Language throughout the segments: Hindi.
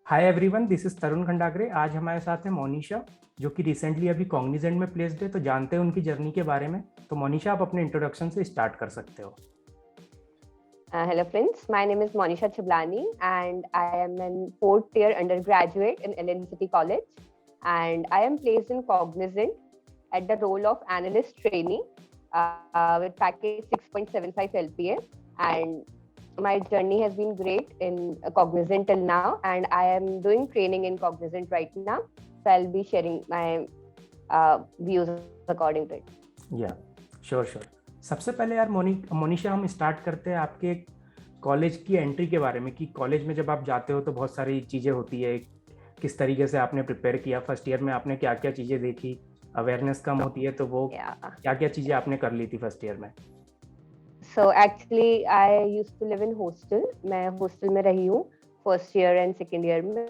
हाय एवरीवन, दिस इज तरुण खंडागरे। आज हमारे साथ है मोनिशा, जो कि रिसेंटली अभी कॉग्निजेंट में प्लेस्ड है। तो जानते हैं उनकी जर्नी के बारे में। तो मोनिशा, आप अपने इंट्रोडक्शन से स्टार्ट कर सकते हो। Hello friends, my name is Monisha Chiblani and I am an fourth year undergraduate in LN City College, and I am placed in Cognizant at the role of analyst trainee with package 6.75 LPA, and my journey has been great in Cognizant till now, and I am doing training in Cognizant right now, so I'll be sharing my views according to it. या श्योर श्योर। सबसे पहले यार मोनिशा, हम स्टार्ट करते हैं आपके कॉलेज की एंट्री के बारे में कि कॉलेज में जब आप जाते हो तो बहुत सारी चीज़ें होती है। किस तरीके से आपने प्रिपेयर किया, फर्स्ट ईयर में आपने क्या क्या चीज़ें देखी, अवेयरनेस कम होती है तो वो क्या क्या चीज़ें आपने कर ली थी फर्स्ट ईयर में? So actually, I used to live in hostel. मैं hostel में रही हूँ first year and second year में।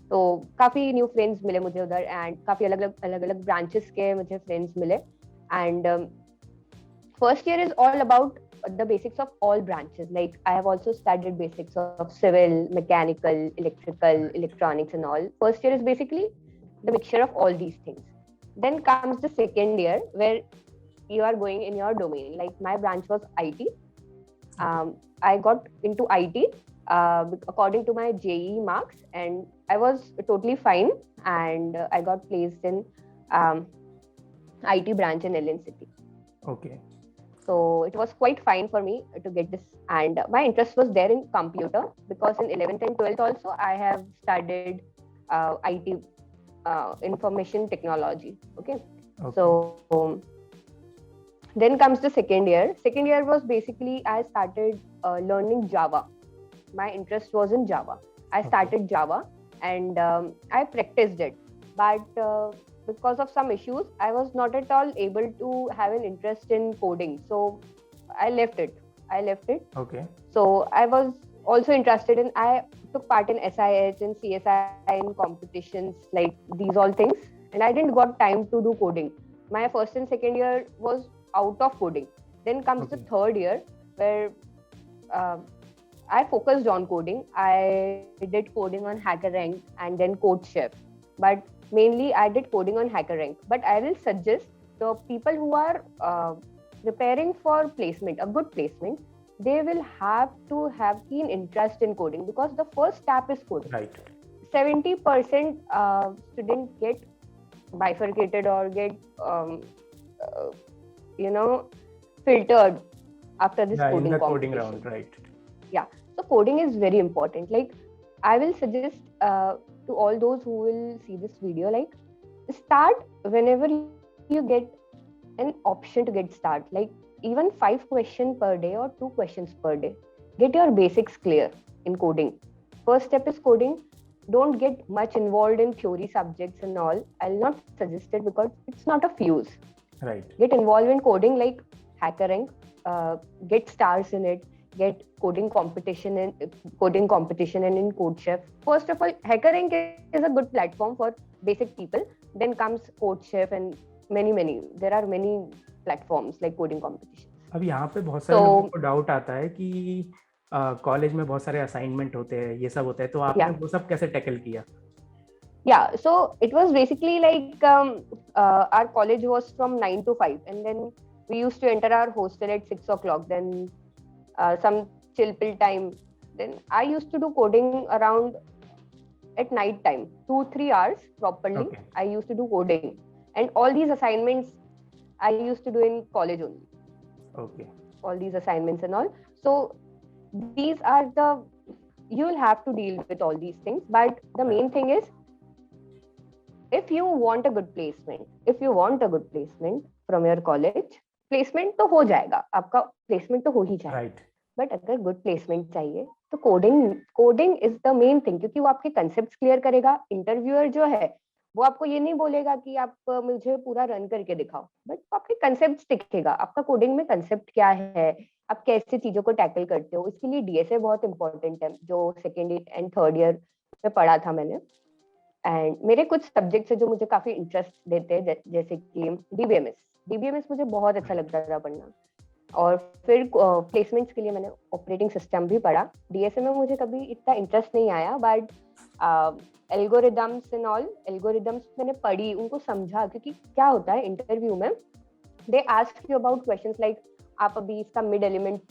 तो काफी न्यू फ्रेंड्स मिले मुझे उधर, एंड काफी अलग अलग ब्रांचेस के मुझे फ्रेंड्स मिले। And first year is all about the basics of all branches. Like I have also studied basics of civil, mechanical, electrical, electronics and all. First year is basically the mixture of all these things. Then comes the second year where you are going in your domain. Like my branch was IT. I got into IT according to my JEE marks, and I was totally fine. And I got placed in IT branch in LN City. Okay. So it was quite fine for me to get this, and my interest was there in computer because in 11th and 12th also I have studied IT, information technology. Okay. So then comes the second year. Second year was basically I started learning Java. My interest was in Java. I started Java and I practiced it, but because of some issues, I was not at all able to have an interest in coding. So I left it. Okay. So I was also interested in, I took part in SIH and CSI in competitions, like these all things. And I didn't got time to do coding. My first and second year was out of coding. Then comes the third year where I focused on coding. I did coding on HackerRank and then CodeChef. But mainly I did coding on HackerRank. But I will suggest the people who are preparing for placement, a good placement, they will have to have keen interest in coding, because the first step is coding. Right. 70% students get bifurcated or get filtered after this coding in the competition. coding round, right? Yeah. So coding is very important. Like I will suggest to all those who will see this video, like start whenever you get an option to get start. Like even 5 questions per day or 2 questions per day. Get your basics clear in coding. First step is coding. Don't get much involved in theory subjects and all. I'll not suggest it because it's not a fuse. Right. Get involved in coding like HackerRank. Get stars in it. Get coding competition and in CodeChef. First of all, HackerRank is a good platform for basic people. Then comes CodeChef and many. There are many platforms like coding competition. अब यहाँ पे बहुत सारे लोगों को डाउट आता है कि कॉलेज में बहुत सारे असाइनमेंट होते हैं, ये सब होता है, तो आपने वो सब कैसे टैकल किया? Yeah, so it was basically like our college was from 9 to 5, and then we used to enter our hostel at 6 o'clock. Then some chill pill time. Then I used to do coding around at night time, 2-3 hours properly. Okay. I used to do coding, and all these assignments I used to do in college only. Okay. All these assignments and all. So these are the, you will have to deal with all these things. But the main thing is, if you want a good placement from your college, placement तो हो जाएगा, आपका placement तो हो ही जाएगा. Right. But अगर good placement चाहिए तो coding is the main thing, क्योंकि वो आपके concepts clear करेगा. Interviewer जो है वो आपको ये नहीं बोलेगा कि आप मुझे पूरा रन करके दिखाओ, बट आपके कंसेप्ट दिखेगा, आपका कोडिंग में कंसेप्ट क्या है, आप कैसे चीजों को टैकल करते हो. इसके लिए डीएसए बहुत इंपॉर्टेंट है, जो सेकेंड एंड थर्ड ईयर में पढ़ा था मैंने. एंड मेरे कुछ सब्जेक्ट्स है जो मुझे काफी इंटरेस्ट देते हैं, जैसे कि डीबीएमएस मुझे बहुत अच्छा लगता था पढ़ना. और फिर प्लेसमेंट्स के लिए मैंने ऑपरेटिंग सिस्टम भी पढ़ा। डीएसए में मुझे कभी इतना इंटरेस्ट नहीं आया, but algorithms and all, algorithms मैंने पढ़ी, उनको समझा, क्योंकि क्या होता है इंटरव्यू में, they ask you about questions like आप अभी इसका मिड एलिमेंट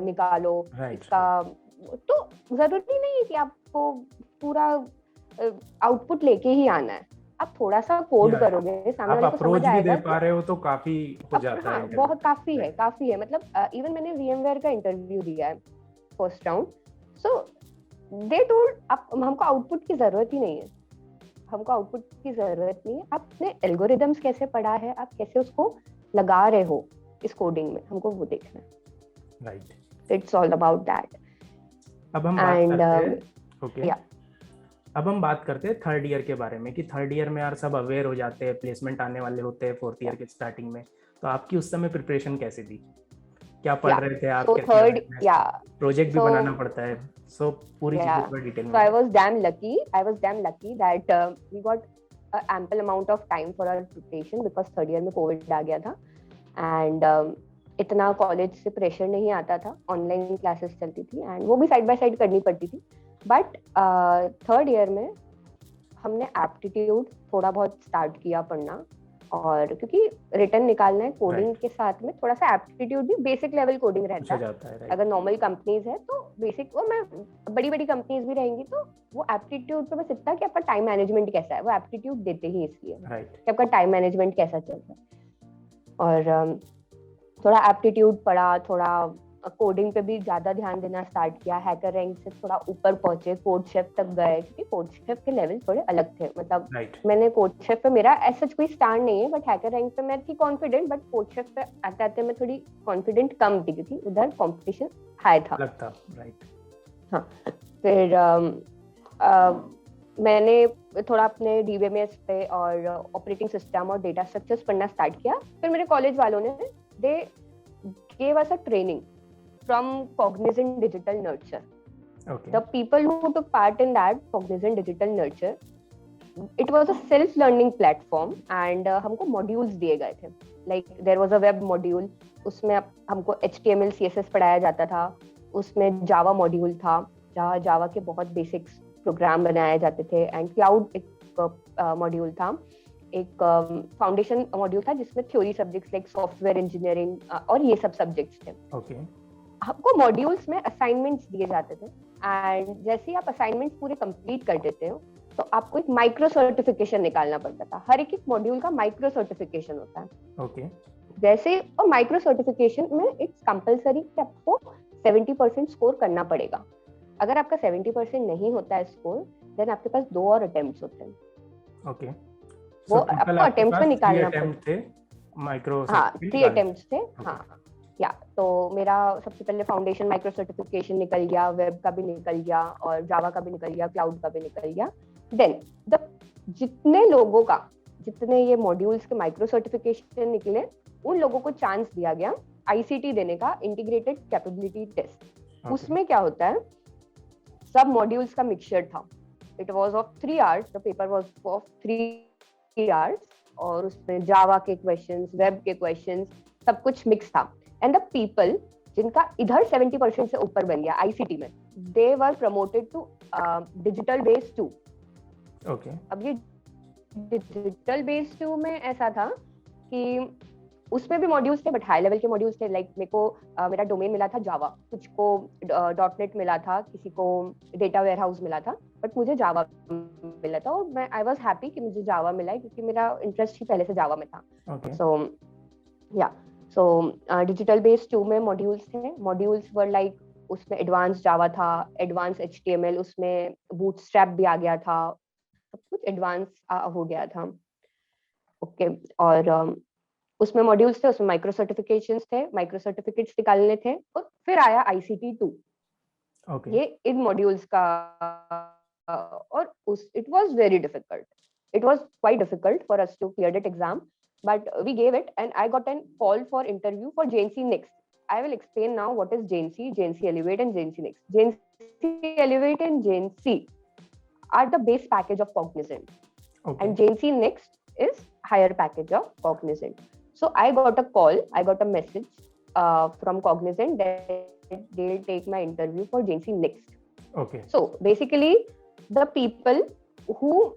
निकालो, इसका, तो जरूरी नहीं है कि आपको पूरा आउटपुट लेके ही आना है, आप थोड़ा सा कोड करोगे, सामने वाले को समझ आएगा। दे पा रहे हो तो काफी हो जाता है। बहुत काफी है, मतलब इवन मैंने VMware का इंटरव्यू दिया है first round, so they told आप, हमको आउटपुट की जरूरत ही नहीं है, हमको आउटपुट की जरूरत नहीं है, आपने एल्गोरिदम्स कैसे पढ़ा है, आप कैसे उसको लगा रहे हो इस कोडिंग में, हमको वो देखना है। Right, it's all about that. अब हम बात करते हैं, ओके, अब हम बात करते हैं थर्ड ईयर के बारे में कि थर्ड ईयर में यार सब अवेयर हो जाते हैं, प्लेसमेंट आने वाले होते हैं फोर्थ ईयर के स्टार्टिंग में, तो आपकी उस समय प्रिपरेशन कैसी थी, क्या पढ़ रहे थे आप? थर्ड, प्रोजेक्ट भी बनाना पड़ता है, सो पूरी चीजें पर डिटेल में। So I was damn lucky that we got ample amount of time for our preparation because third year में कोविड आ गया था, and इतना कॉलेज से प्रेशर नहीं आता था, ऑनलाइन क्लासेस चलती थी एंड वो भी साइड बाय साइड करनी पड़ती थी। बट थर्ड ईयर में हमने एप्टीट्यूड थोड़ा बहुत स्टार्ट किया पढ़ना, और क्योंकि रिटर्न निकालना है कोडिंग के साथ में थोड़ा सा एप्टीट्यूड भी, बेसिक लेवल कोडिंग रहता है। अगर नॉर्मल कंपनीज है तो बेसिक, और मैं बड़ी बड़ी कंपनीज भी रहेंगी तो वो एप्टीट्यूड पे बस इतना कि आपका टाइम मैनेजमेंट कैसा है, वो एप्टीट्यूड देते ही इसलिए कि आपका टाइम मैनेजमेंट कैसा चल रहा है। और थोड़ा एप्टीट्यूड पढ़ा, थोड़ा कोडिंग पे भी ज्यादा ध्यान देना स्टार्ट किया, हैकर रैंक से थोड़ा ऊपर पहुंचे, कोड शेफ तक गए, क्योंकि कोड शेफ के लेवल थोड़े अलग थे, मतलब मैंने कोड शेफ पे, मेरा ऐसा कोई स्टैंड नहीं है, बट हैकर रैंक पे मैं थी कॉन्फिडेंट, बट कोड शेफ पे आते आते मैं थोड़ी कॉन्फिडेंट कम थी, क्योंकि उधर कॉम्पिटिशन हाई था। हाँ, फिर मैंने थोड़ा अपने DBMS पे और ऑपरेटिंग सिस्टम और डेटा स्ट्रक्चर्स पढ़ना स्टार्ट किया। फिर मेरे कॉलेज वालों ने दे gave us a training from Cognizant Digital Nurture. Okay. The people who took part in that Cognizant Digital Nurture, it was a self-learning platform and हमको modules दिए गए थे. Like there was a web module, उसमें हमको HTML CSS पढ़ाया जाता था, उसमें Java module था, जहाँ Java के बहुत basics प्रोग्राम बनाए जाते थे, एंड क्लाउड एक मॉड्यूल था, एक फाउंडेशन मॉड्यूल था जिसमें theory subjects like software engineering और ये सब सब्जेक्ट्स थे। ओके, आपको मॉड्यूल्स में असाइनमेंट्स दिए जाते थे, एंड जैसे ही आप असाइनमेंट्स पूरे कंप्लीट कर देते हो तो आपको एक माइक्रो सर्टिफिकेशन निकालना पड़ता था। हर एक मॉड्यूल का माइक्रो सर्टिफिकेशन होता है। ओके, जैसे, और माइक्रो सर्टिफिकेशन में इट्स कंपलसरी कि आपको 70% स्कोर करना पड़ेगा। अगर आपका 70% नहीं होता है स्कोर, देन आपके पास 2 और अटेम्प्ट्स होते हैं। ओके, वो आपको अटेम्प्ट में निकालना पड़ता है। माइक्रो, हाँ, 3 अटेम्प्ट्स थे। हाँ, या तो मेरा सबसे पहले फाउंडेशन माइक्रो सर्टिफिकेशन निकल गया, वेब का भी निकल गया, और जावा का भी निकल गया, क्लाउड का भी निकल गया। देन जितने लोगों का, जितने ये मॉड्यूल्स के माइक्रो सर्टिफिकेशन निकले, उन लोगों को चांस दिया गया ICT देने का, इंटीग्रेटेड कैपेबिलिटी टेस्ट। उसमें क्या होता है, सब मॉड्यूल्स का मिक्सचर था। It was of 3 hours, the paper was of 3 hours, और उसमें जावा के क्वेश्चंस, वेब के क्वेश्चंस, सब कुछ मिक्स था। एंड द पीपल जिनका इधर 70% से ऊपर बन गया ICT में, they were promoted to digital base 2। Okay, अब ये डिजिटल बेस 2 में ऐसा था कि उसमें भी मॉड्यूल्स थे, बट हाई लेवल के मॉड्यूल्स थे। लाइक मेरे को मेरा डोमेन मिला था जावा, कुछ को .NET मिला था, किसी को डेटा वेयरहाउस मिला था, बट मुझे जावा मिला था, और मैं आई वाज हैप्पी कि मुझे जावा मिला है, क्योंकि मेरा इंटरेस्ट ही पहले से जावा में था। सो डिजिटल बेस 2 में मॉड्यूल्स थे। मॉड्यूल्स वर लाइक, उसमें एडवांस जावा था, एडवांस HTML, उसमें बूटस्ट्रैप भी आ गया था, सब कुछ एडवांस हो गया था। ओके, और उसमें मॉड्यूल्स थे, उसमें माइक्रो सर्टिफिकेशंस थे, माइक्रो सर्टिफिकेट्स निकालने थे, और फिर आया ICT 2। okay. ये इन मॉड्यूल्स का, और it was very difficult, it was quite difficult for us to clear that exam, but we gave it, and I got a call for interview for JNC Next. I will explain now what is JNC, JNC Elevate and JNC Next. JNC Elevate and JNC are the base package of Cognizant. Okay. And JNC Next is higher package of Cognizant. So I got a call, I got a message from Cognizant that they'll take my interview for JNC Next. Okay. So basically, the people who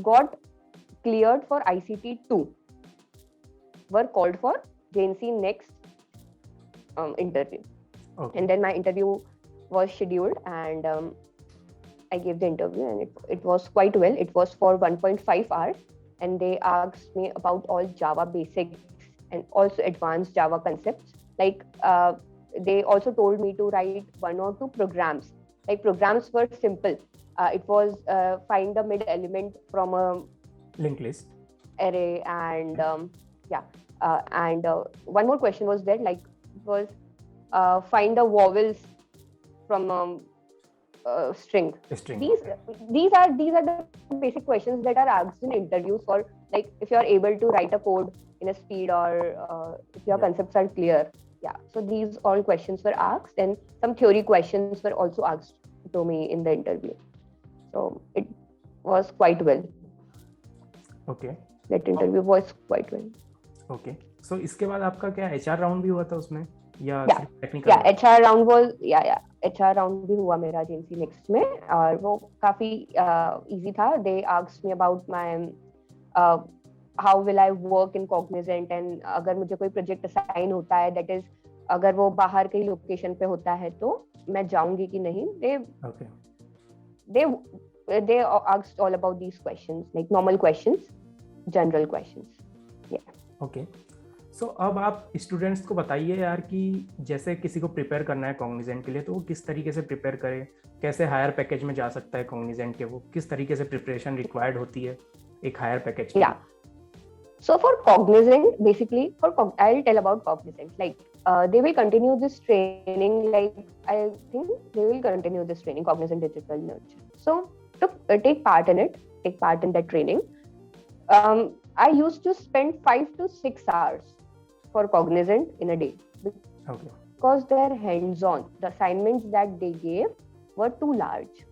got cleared for ICT 2 were called for JNC Next interview. Okay. And then my interview was scheduled, and I gave the interview, and it was quite well. It was for 1.5 hours, and they asked me about all Java basics and also advanced Java concepts. Like they also told me to write 1 or 2 programs. Like programs were simple. It was find the mid element from a Linked list. array, and one more question was there. Like it was find the vowels from string. String. These are the basic questions that are asked in interviews for, like, if you are able to write a code in a speed, or if your concepts are clear. Yeah, so these all questions were asked, and some theory questions were also asked to me in the interview. So it was quite well. Okay. That interview was quite well. Okay. So इसके बाद आपका क्या HR राउंड भी हुआ था उसमें, या सिर्फ टेक्निकल? या HR round was HR round भी हुआ मेरा JNC नेक्स्ट में, और वो काफी इजी था. They asked me about my how will I work in Cognizant, and अगर मुझे कोई प्रोजेक्ट असाइन होता है, दैट इज अगर वो बाहर कहीं लोकेशन पे होता है तो मैं जाऊंगी कि नहीं. They asked all about these questions, like normal questions, general questions. Okay. So अब आप स्टूडेंट्स को बताइए यार कि जैसे किसी को प्रिपेयर करना है कॉग्निजेंट के लिए, तो वो किस तरीके से प्रिपेयर करे, कैसे हायर पैकेज में जा सकता है कॉग्निजेंट के, वो किस तरीके से प्रिपरेशन रिक्वायर्ड होती है एक हायर पैकेज के? So for Cognizant, basically, I'll tell about Cognizant. Like they will continue this training. Like I think they will continue this training, Cognizant Digital Nurture. So to take part in it, take part in that training. I used to spend 5 to 6 hours for Cognizant in a day. Okay. Because they're hands-on. The assignments that they gave were too large,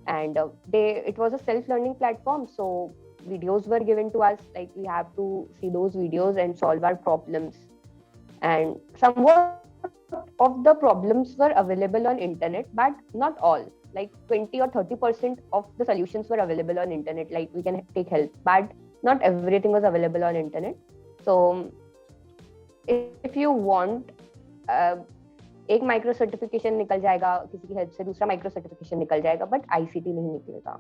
and it was a self-learning platform. So videos were given to us, like we have to see those videos and solve our problems, and somewhat of the problems were available on internet, but not all. Like 20 or 30% of the solutions were available on internet, like we can take help, but not everything was available on internet. So if you want, एक माइक्रो सर्टिफिकेशन निकल जाएगा किसी की हेल्प से, दूसरा माइक्रो सर्टिफिकेशन निकल जाएगा, बट ICT नहीं निकलेगा.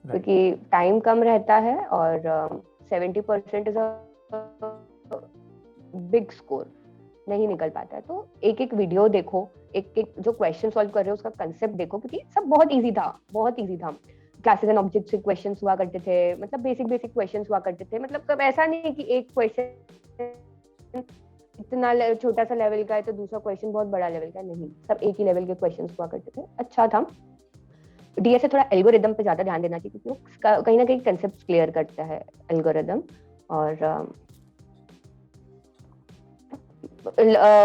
क्योंकि टाइम कम रहता है, और 70% इज अ बिग स्कोर, नहीं निकल पाता है. तो एक एक वीडियो देखो, एक एक जो क्वेश्चन सॉल्व कर रहे हो उसका कंसेप्ट देखो, क्योंकि सब बहुत इजी था. क्लासेस एंड ऑब्जेक्ट्स के क्वेश्चंस हुआ करते थे, मतलब बेसिक क्वेश्चंस हुआ करते थे. मतलब कब ऐसा नहीं कि एक क्वेश्चन इतना छोटा सा लेवल का है तो दूसरा क्वेश्चन बहुत बड़ा लेवल का, नहीं, सब एक ही लेवल के क्वेश्चंस हुआ करते थे. अच्छा था. डीएस से थोड़ा एल्गोरिदम पे ज्यादा ध्यान देना चाहिए, क्योंकि वो कहीं ना कहीं कंसेप्ट क्लियर करता है एल्गोरिदम. और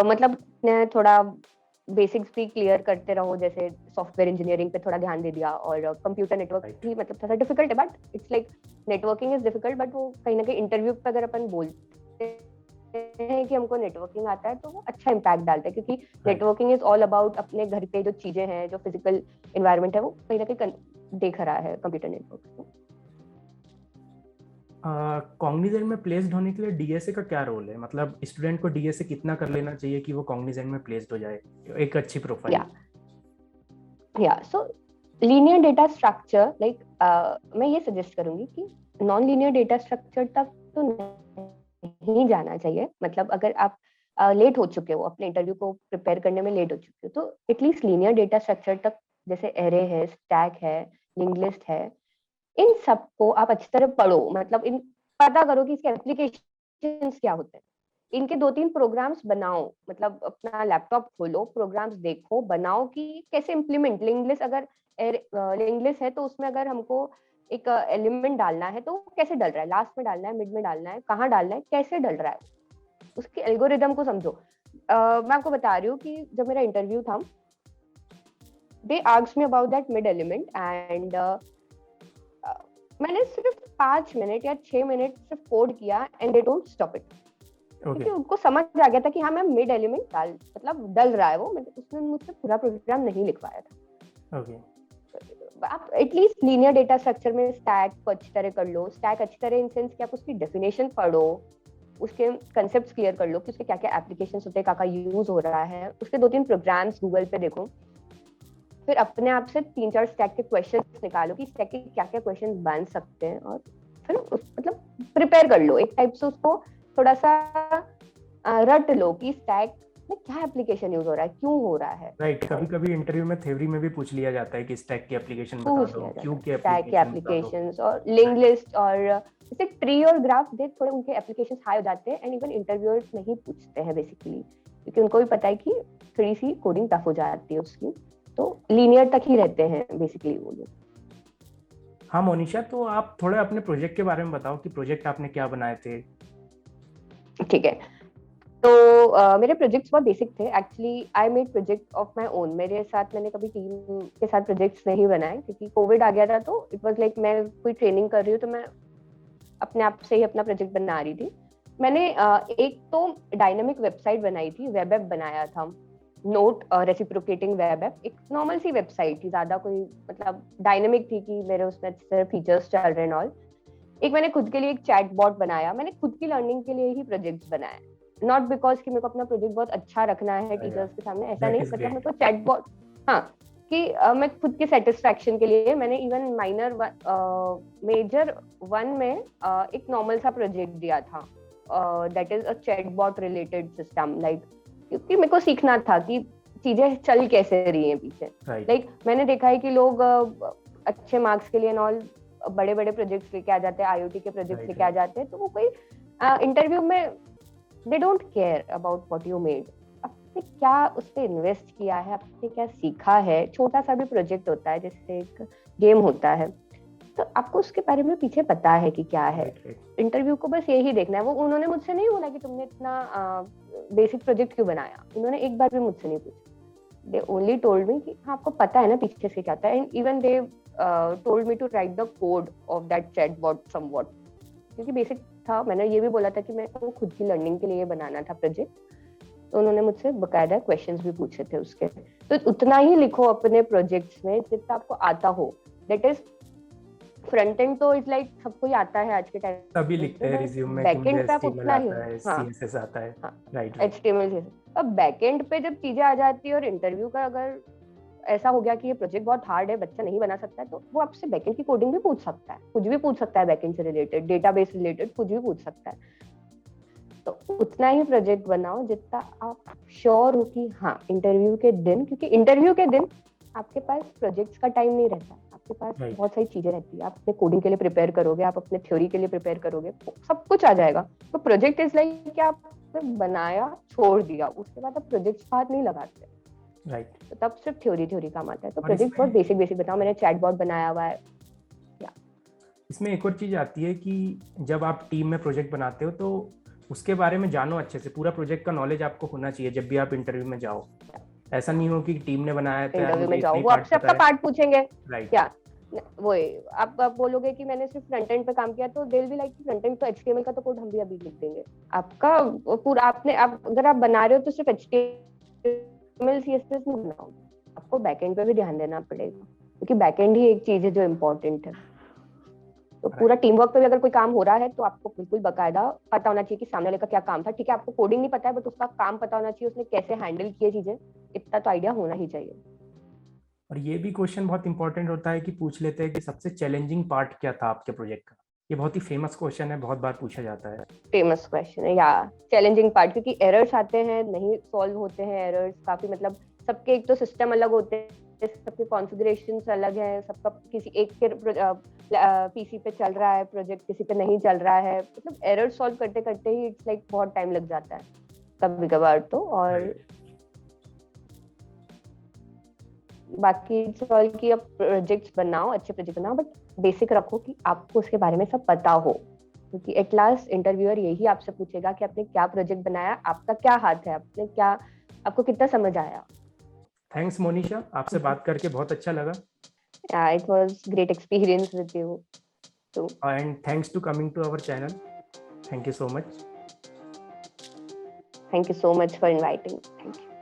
मतलब थोड़ा बेसिक्स भी क्लियर करते रहो, जैसे सॉफ्टवेयर इंजीनियरिंग पे थोड़ा ध्यान दे दिया, और कंप्यूटर नेटवर्क भी मतलब थोड़ा डिफिकल्ट है, but it's like networking is difficult, but वो कहीं ना कहीं इंटरव्यू पे अगर अपन बोलते हैं कि हमको नेटवर्किंग आता है तो वो अच्छा इम्पैक्ट डालता है, क्योंकि नेटवर्किंग इज ऑल अबाउट अपने घर पे जो चीजें हैं, जो फिजिकल एनवायरनमेंट है, वो कहीं ना कहीं देख रहा है कंप्यूटर नेटवर्क. कॉग्निजेंट में प्लेस्ड होने के लिए डीएसए का क्या रोल है? मतलब स्टूडेंट को डीएसए कितना कर लेना चाहिए कि वो कॉग्निजेंट में प्लेस्ड हो जाए, एक अच्छी प्रोफाइल? सो लीनियर डेटा स्ट्रक्चर, लाइक मैं ये सजेस्ट करूंगी कि नॉन लीनियर डेटा स्ट्रक्चर तक तो नहीं जाना चाहिए. मतलब अगर आप लेट हो चुके हो, अपने इंटरव्यू को प्रिपेयर करने में लेट हो चुके हो, तो एटलीस्ट लीनियर डेटा स्ट्रक्चर तक, जैसे एरे है, स्टैक है, लिंक्ड लिस्ट है, इन सबको आप अच्छी तरह पढ़ो. मतलब इन पता करो कि इसके एप्लीकेशंस क्या होते हैं. इनके 2-3 प्रोग्राम्स बनाओ. मतलब अपना लैपटॉप खोलो, प्रोग्राम्स देखो, बनाओ कि कैसे इम्प्लीमेंट. लिंक्ड लिस्ट अगर लिंक्ड लिस्ट है तो उसमें अगर हमको एक एलिमेंट डालना है तो कैसे डल रहा है, लास्ट में डालना है, मिड में डालना है, कहाँ डालना है, कैसे डल रहा है, उसके एल्गोरिदम को समझो. मैं आपको बता रही हूँ कि जब मेरा इंटरव्यू था, they asked me about that mid element, and मैंने सिर्फ 5 मिनट या 6 मिनट सिर्फ कोड किया, and they don't stop it. Okay क्योंकि उनको समझ आ गया था कि हाँ मैं मिड एलिमेंट डाल मतलब डल रहा है वो, उसने मुझसे पूरा प्रोग्राम नहीं लिखवाया था। ओके आप एटलीस्ट लीनियर डेटा स्ट्रक्चर में स्टैक को अच्छी तरह कर लो, स्टैक अच्छी तरह इन सेंस कि आप उसकी डेफिनेशन पढ़ो, उसके कंसेप्ट क्लियर कर लो कि उसके क्या क्या एप्लीकेशन होते हैं, क्या यूज हो रहा है, उसके 2-3 प्रोग्राम्स गूगल पे देखो, फिर अपने आप से 3-4 स्टैक के क्वेश्चन निकालो कि स्टैक के क्या क्या क्वेश्चन बन सकते हैं, और फिर मतलब प्रिपेयर कर लो एक टाइप से उसको, थोड़ा सा रट लो कि स्टैक में क्या एप्लीकेशन यूज हो रहा है, क्यों हो रहा है। राइट। कभी कभी इंटरव्यू में थ्योरी में भी पूछ लिया जाता है कि स्टैक की एप्लीकेशन बता पूछ दो, लिया जाता क्यू है की स्टैक के एप्लीकेशन बता दो। एप्लीकेशंस और लिंक लिस्ट, और जैसे ट्री और ग्राफ देख थोड़े उनके एप्लीकेशंस हाई हो जाते हैं, एंड इवन इंटरव्यूअर्स नहीं पूछते हैं बेसिकली, क्योंकि उनको भी पता है कि थोड़ी सी कोडिंग टफ हो जाती है उसकी, तो लीनियर तक ही रहते हैं बेसिकली वो लोग। हाँ मोनिशा, तो आप थोड़ा अपने प्रोजेक्ट के बारे में बताओ कि प्रोजेक्ट आपने क्या बनाए थे। ठीक है, तो मेरे प्रोजेक्ट्स बहुत बेसिक थे actually. I made project of my own, मेरे साथ मैंने कभी टीम के साथ प्रोजेक्ट्स नहीं बनाए, क्योंकि कोविड आ गया था, तो इट वाज लाइक मैं कोई ट्रेनिंग कर रही हूँ तो मैं अपने आप से ही अपना प्रोजेक्ट बना रही थी। मैंने एक तो डायनामिक वेबसाइट बनाई थी, वेब ऐप बनाया था, नोट रेसिप्रोकेटिंग वेब ऐप, एक नॉर्मल सी वेबसाइट थी, ज्यादा कोई मतलब डायनामिक थी कि मेरे उसमें अच्छे तरह फीचर्स चल रहे हैं ऑल। एक मैंने खुद के लिए एक चैट बॉट बनाया, मैंने खुद की लर्निंग के लिए ही प्रोजेक्ट्स बनाए, नॉट बिकॉज कि मेरे को अपना प्रोजेक्ट बहुत अच्छा रखना है टीचर्स के सामने, ऐसा दैट नहीं, इज मतलब मेरे ग्रेट। को चैट बॉट, हाँ, कि मैं खुद के सेटिस्फैक्शन के लिए मैंने इवन माइनर मेजर वन में एक नॉर्मल सा प्रोजेक्ट दिया था, that is a chat bot related system, like क्योंकि मेरे को सीखना था कि चीजें चल कैसे रही हैं पीछे। लाइक मैंने देखा है कि लोग अच्छे मार्क्स के लिए नॉल बड़े बड़े प्रोजेक्ट्स लेके आ जाते हैं, आईओटी के प्रोजेक्ट्स लेके आ जाते हैं, तो वो कोई इंटरव्यू में they don't care about what you made, आपने क्या उस पर इन्वेस्ट किया है, आपने क्या सीखा है। छोटा सा भी प्रोजेक्ट होता है, जैसे एक गेम होता है, तो आपको उसके बारे में पीछे पता है कि क्या है। इंटरव्यू को बस यही देखना है। वो उन्होंने मुझसे नहीं बोला कि तुमने इतना बेसिक प्रोजेक्ट क्यों बनाया, उन्होंने एक बार भी मुझसे नहीं पूछा। दे ओनली टोल्ड मी कि हाँ आपको पता है ना पीछे से क्या था, and even they told me to write the code of that chatbot somewhat, क्योंकि बेसिक था। मैंने ये भी बोला था कि मेरे को खुद की लर्निंग के लिए बनाना था प्रोजेक्ट, तो उन्होंने मुझसे बकायदा क्वेश्चंस भी पूछे थे उसके। तो उतना ही लिखो अपने प्रोजेक्ट्स में जितना आपको आता हो, दैट इज फ्रंट एंड तो इट्स लाइक सबको ही आता है आज के टाइम सभी पे, लिखते हैं बस रिज्यूम में कि बैक मुझे एंड पे आप एचटीएमएल उतना ही, आता है, हाँ सीएसएस आता है। हाँ राइट राइट। HTML अब बैक एंड पे जब चीजें आ जाती है, और इंटरव्यू का अगर ऐसा हो गया कि ये प्रोजेक्ट बहुत हार्ड है, बच्चा नहीं बना सकता है, तो वो आपसे बैकएंड की कोडिंग भी पूछ सकता है, कुछ भी पूछ सकता है बैकएंड से रिलेटेड, डेटाबेस रिलेटेड कुछ भी पूछ सकता है। तो उतना ही प्रोजेक्ट बनाओ जितना आप श्योर हो कि हाँ इंटरव्यू के दिन, क्योंकि इंटरव्यू के दिन आपके पास प्रोजेक्ट्स का टाइम नहीं रहता, आपके पास बहुत सारी चीजें रहती है, आप अपने कोडिंग के लिए प्रिपेयर करोगे, आप अपने थ्योरी के लिए प्रिपेयर करोगे, सब कुछ आ जाएगा। तो प्रोजेक्ट इज लाइक कि आप बनाया छोड़ दिया, उसके बाद आप प्रोजेक्ट्स हाथ नहीं लगाते। राइट। तो तब सिर्फ थ्योरी काम आता है। तो और प्रोजेक्ट बहुत बेसिक बेसिक बताओ, मैंने चैटबॉट बनाया हुआ है। इसमें एक और चीज आती है कि जब आप टीम में प्रोजेक्ट बनाते हो तो उसके बारे में जानो अच्छे से, पूरा प्रोजेक्ट का नॉलेज आपको होना चाहिए जब भी आप इंटरव्यू में जाओ। ऐसा नहीं हो कि टीम ने बनाया तो यार इंटरव्यू मुझे में इतना जाओ ही वो पार्ट आपसे पता आपका है। पार्ट पूछेंगे राइट। क्या, वो आप बोलोगे कि मैंने सिर्फ फ्रंट एंड पे काम किया, तो they will be like front end तो HTML का तो कोड हम भी अभी लिख देंगे। आपका पूरा आपने आप अगर आप बना रहे हो तो सिर्फ HTML CSS नहीं बनाओ, आपको बैकएंड पे भी ध्यान देना पड़ेगा, क्योंकि बैकएंड ही एक चीज है जो इम्पोर्टेंट है। तो पूरा टीम वर्क पे भी अगर कोई काम हो रहा है तो आपको बिल्कुल बकायदा पता होना चाहिए कि सामने वाले का क्या काम था। ठीक है आपको कोडिंग नहीं पता है, बट उसका काम पता होना चाहिए, उसने कैसे हैंडल किए चीजें, इतना तो आइडिया होना ही चाहिए। और ये भी क्वेश्चन बहुत इंपॉर्टेंट होता है कि पूछ लेते हैं कि सबसे चैलेंजिंग पार्ट क्या था आपके प्रोजेक्ट का। ये बहुत ही फेमस क्वेश्चन है, बहुत बार पूछा जाता है। फेमस क्वेश्चन है या चैलेंजिंग पार्ट, क्योंकि एरर्स आते हैं, नहीं सॉल्व होते हैं एरर्स काफी, मतलब सबके एक तो सिस्टम अलग होते हैं, सबके कॉन्फ़िगरेशंस अलग है, सबका किसी एक के पीसी पे चल रहा है प्रोजेक्ट, किसी पे नहीं चल रहा है, मतलब एरर सॉल्व करते करते ही इट्स लाइक बहुत टाइम लग जाता है कभी कभार तो। और बाकी सॉल्व की आप प्रोजेक्ट्स बनाओ, अच्छे प्रोजेक्ट बनाओ, बट बेसिक रखो कि आपको उसके बारे में सब पता हो, क्योंकि एट लास्ट इंटरव्यूअर यही आपसे पूछेगा कि आपने क्या प्रोजेक्ट बनाया, आपका क्या हाथ है, आपने क्या, आपको कितना समझ आया। थैंक्स मोनिशा, आपसे बात करके बहुत अच्छा लगा। It was great experience with you too. And thanks to coming to our channel. Thank you so much. Thank you so much for inviting. Thank you.